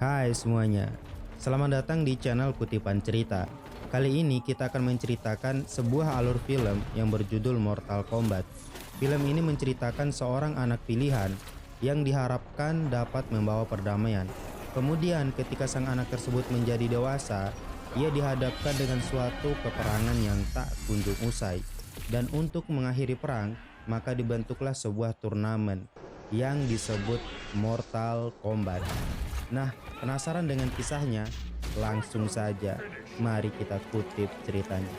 Hai semuanya, selamat datang di channel Kutipan Cerita. Kali ini kita akan menceritakan sebuah alur film yang berjudul Mortal Kombat. Film ini menceritakan seorang anak pilihan yang diharapkan dapat membawa perdamaian. Kemudian ketika sang anak tersebut menjadi dewasa, ia dihadapkan dengan suatu peperangan yang tak kunjung usai. Dan untuk mengakhiri perang, maka dibentuklah sebuah turnamen yang disebut Mortal Kombat. Nah, penasaran dengan kisahnya? Langsung saja, mari kita kutip ceritanya.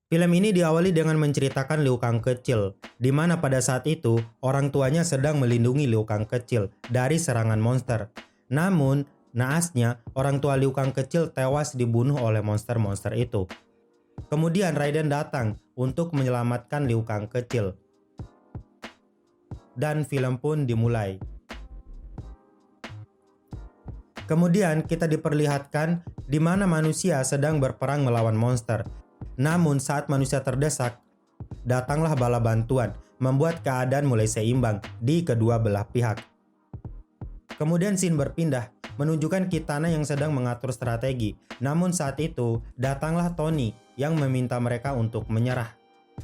Film ini diawali dengan menceritakan Liu Kang kecil, di mana pada saat itu orang tuanya sedang melindungi Liu Kang kecil dari serangan monster. Namun, naasnya orang tua Liu Kang kecil tewas dibunuh oleh monster-monster itu. Kemudian Raiden datang untuk menyelamatkan Liu Kang kecil. Dan film pun dimulai. Kemudian kita diperlihatkan di mana manusia sedang berperang melawan monster. Namun saat manusia terdesak, datanglah bala bantuan, membuat keadaan mulai seimbang di kedua belah pihak. Kemudian scene berpindah, menunjukkan Kitana yang sedang mengatur strategi. Namun saat itu, datanglah Tony yang meminta mereka untuk menyerah.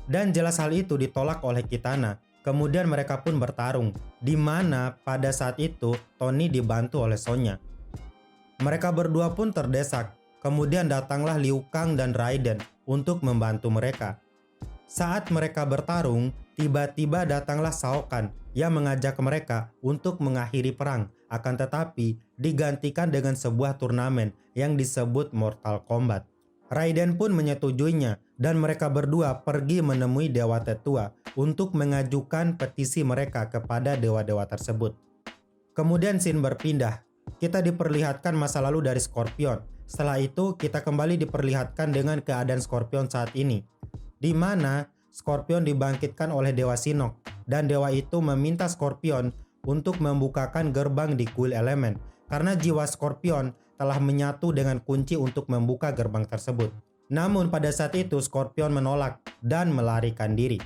Dan jelas hal itu ditolak oleh Kitana. Kemudian mereka pun bertarung, di mana pada saat itu Tony dibantu oleh Sonya. Mereka berdua pun terdesak. Kemudian datanglah Liu Kang dan Raiden untuk membantu mereka. Saat mereka bertarung, tiba-tiba datanglah Shao Kahn yang mengajak mereka untuk mengakhiri perang. Akan tetapi digantikan dengan sebuah turnamen yang disebut Mortal Kombat. Raiden pun menyetujuinya dan mereka berdua pergi menemui Dewa Tetua untuk mengajukan petisi mereka kepada dewa-dewa tersebut. Kemudian scene berpindah. Kita diperlihatkan masa lalu dari Scorpion. Setelah itu kita kembali diperlihatkan dengan keadaan Scorpion saat ini, di mana Scorpion dibangkitkan oleh Dewa Shinnok dan dewa itu meminta Scorpion untuk membukakan gerbang di kuil elemen karena jiwa Scorpion telah menyatu dengan kunci untuk membuka gerbang tersebut. Namun pada saat itu Scorpion menolak dan melarikan diri.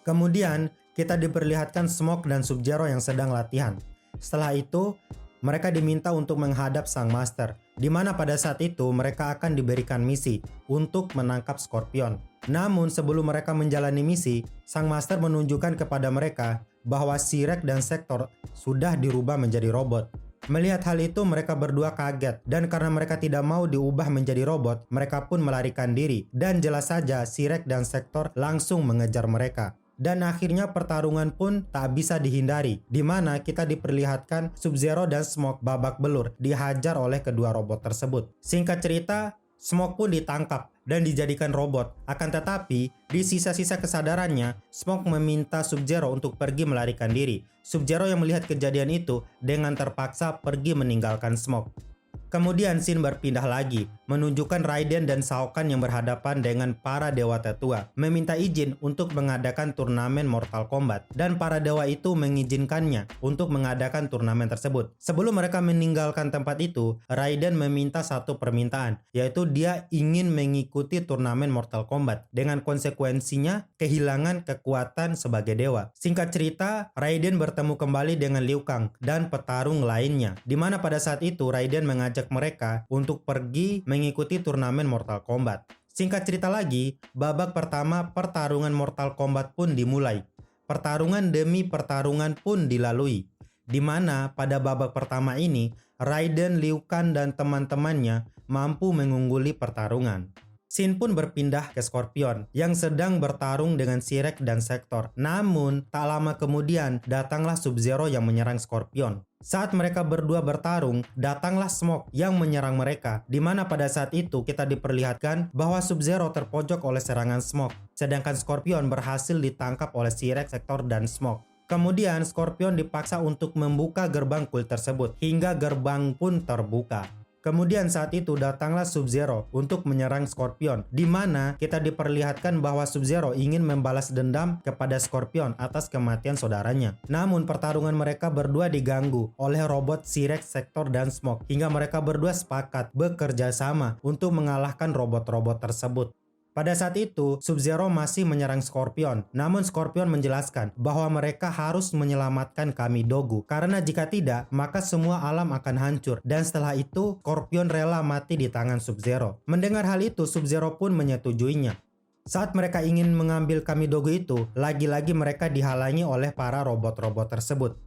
Kemudian kita diperlihatkan Smoke dan Sub-Zero yang sedang latihan. Setelah itu mereka diminta untuk menghadap Sang Master, di mana pada saat itu mereka akan diberikan misi untuk menangkap Scorpion. Namun sebelum mereka menjalani misi, Sang Master menunjukkan kepada mereka bahwa Shrek dan Sektor sudah dirubah menjadi robot. Melihat hal itu mereka berdua kaget dan karena mereka tidak mau diubah menjadi robot, mereka pun melarikan diri dan jelas saja Shrek dan Sektor langsung mengejar mereka. Dan akhirnya pertarungan pun tak bisa dihindari, di mana kita diperlihatkan Sub-Zero dan Smoke babak belur dihajar oleh kedua robot tersebut. Singkat cerita, Smoke pun ditangkap dan dijadikan robot. Akan tetapi, di sisa-sisa kesadarannya, Smoke meminta Sub-Zero untuk pergi melarikan diri. Sub-Zero yang melihat kejadian itu dengan terpaksa pergi meninggalkan Smoke. Kemudian scene berpindah lagi, menunjukkan Raiden dan Shao Kahn yang berhadapan dengan para dewa tetua, meminta izin untuk mengadakan turnamen Mortal Kombat, dan para dewa itu mengizinkannya untuk mengadakan turnamen tersebut. Sebelum mereka meninggalkan tempat itu, Raiden meminta satu permintaan, yaitu dia ingin mengikuti turnamen Mortal Kombat, dengan konsekuensinya kehilangan kekuatan sebagai dewa. Singkat cerita, Raiden bertemu kembali dengan Liu Kang dan petarung lainnya, di mana pada saat itu Raiden mengajak mereka untuk pergi mengikuti turnamen Mortal Kombat. Singkat cerita lagi, babak pertama pertarungan Mortal Kombat pun dimulai. Pertarungan demi pertarungan pun dilalui, di mana pada babak pertama ini Raiden, Liu Kang dan teman-temannya mampu mengungguli pertarungan. Scene pun berpindah ke Scorpion yang sedang bertarung dengan Shrek dan Sektor. Namun, tak lama kemudian datanglah Sub-Zero yang menyerang Scorpion. Saat mereka berdua bertarung, datanglah Smoke yang menyerang mereka, di mana pada saat itu kita diperlihatkan bahwa Sub-Zero terpojok oleh serangan Smoke, sedangkan Scorpion berhasil ditangkap oleh Shrek, Sektor dan Smoke. Kemudian Scorpion dipaksa untuk membuka gerbang kuil tersebut, hingga gerbang pun terbuka. Kemudian saat itu datanglah Sub-Zero untuk menyerang Scorpion, di mana kita diperlihatkan bahwa Sub-Zero ingin membalas dendam kepada Scorpion atas kematian saudaranya. Namun pertarungan mereka berdua diganggu oleh robot T-Rex, Sector, dan Smoke, hingga mereka berdua sepakat bekerja sama untuk mengalahkan robot-robot tersebut. Pada saat itu, Sub-Zero masih menyerang Scorpion. Namun Scorpion menjelaskan bahwa mereka harus menyelamatkan Kamidogu, karena jika tidak, maka semua alam akan hancur. Dan setelah itu, Scorpion rela mati di tangan Sub-Zero. Mendengar hal itu, Sub-Zero pun menyetujuinya. Saat mereka ingin mengambil Kamidogu itu, lagi-lagi mereka dihalangi oleh para robot-robot tersebut.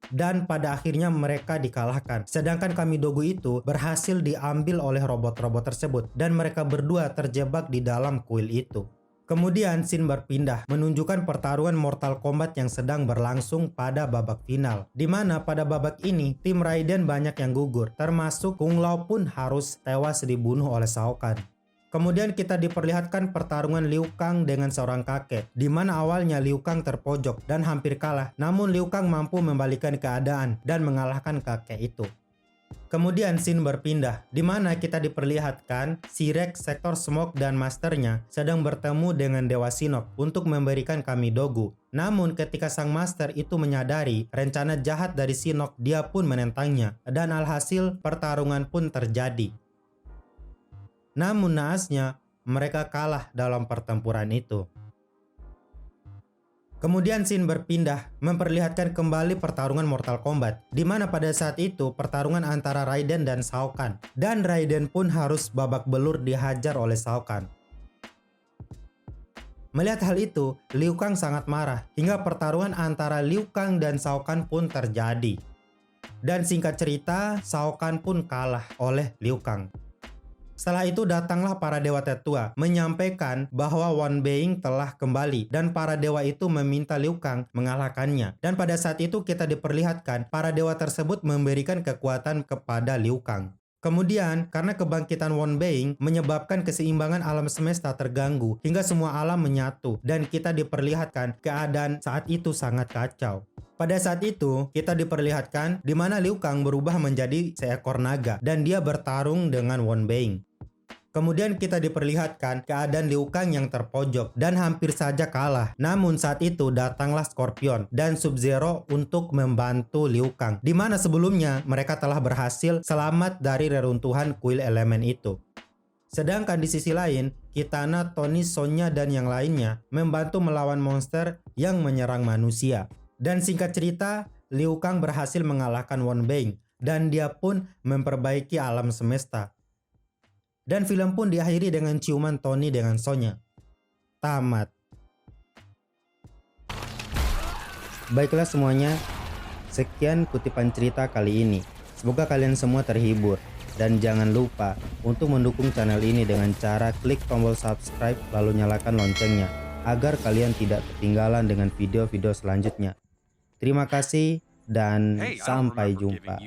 Dan pada akhirnya mereka dikalahkan. Sedangkan Kamidogu itu berhasil diambil oleh robot-robot tersebut dan mereka berdua terjebak di dalam kuil itu. Kemudian scene berpindah menunjukkan pertarungan Mortal Kombat yang sedang berlangsung pada babak final, di mana pada babak ini tim Raiden banyak yang gugur, termasuk Kung Lao pun harus tewas dibunuh oleh Shao Kahn. Kemudian kita diperlihatkan pertarungan Liu Kang dengan seorang kakek, di mana awalnya Liu Kang terpojok dan hampir kalah, namun Liu Kang mampu membalikan keadaan dan mengalahkan kakek itu. Kemudian scene berpindah, di mana kita diperlihatkan T-Rex, Sector, Smoke, dan masternya sedang bertemu dengan Dewa Shinnok untuk memberikan Kamidogu. Namun ketika sang master itu menyadari rencana jahat dari Shinnok, dia pun menentangnya, dan alhasil pertarungan pun terjadi. Namun naasnya, mereka kalah dalam pertempuran itu. Kemudian scene berpindah memperlihatkan kembali pertarungan Mortal Kombat, di mana pada saat itu pertarungan antara Raiden dan Shao Kahn. Dan Raiden pun harus babak belur dihajar oleh Shao Kahn. Melihat hal itu, Liu Kang sangat marah, hingga pertarungan antara Liu Kang dan Shao Kahn pun terjadi. Dan singkat cerita, Shao Kahn pun kalah oleh Liu Kang. Setelah itu datanglah para dewa tetua menyampaikan bahwa Wan Being telah kembali dan para dewa itu meminta Liu Kang mengalahkannya. Dan pada saat itu kita diperlihatkan para dewa tersebut memberikan kekuatan kepada Liu Kang. Kemudian karena kebangkitan Wan Being menyebabkan keseimbangan alam semesta terganggu hingga semua alam menyatu dan kita diperlihatkan keadaan saat itu sangat kacau. Pada saat itu, kita diperlihatkan di mana Liu Kang berubah menjadi seekor naga dan dia bertarung dengan Wan Being. Kemudian kita diperlihatkan keadaan Liu Kang yang terpojok dan hampir saja kalah. Namun saat itu datanglah Scorpion dan Sub-Zero untuk membantu Liu Kang, di mana sebelumnya mereka telah berhasil selamat dari reruntuhan kuil elemen itu. Sedangkan di sisi lain, Kitana, Tony, Sonya, dan yang lainnya membantu melawan monster yang menyerang manusia. Dan singkat cerita, Liu Kang berhasil mengalahkan Wan Being dan dia pun memperbaiki alam semesta. Dan film pun diakhiri dengan ciuman Tony dengan Sonya. Tamat. Baiklah semuanya, sekian kutipan cerita kali ini. Semoga kalian semua terhibur. Dan jangan lupa untuk mendukung channel ini dengan cara klik tombol subscribe lalu nyalakan loncengnya agar kalian tidak ketinggalan dengan video-video selanjutnya. Terima kasih dan sampai jumpa.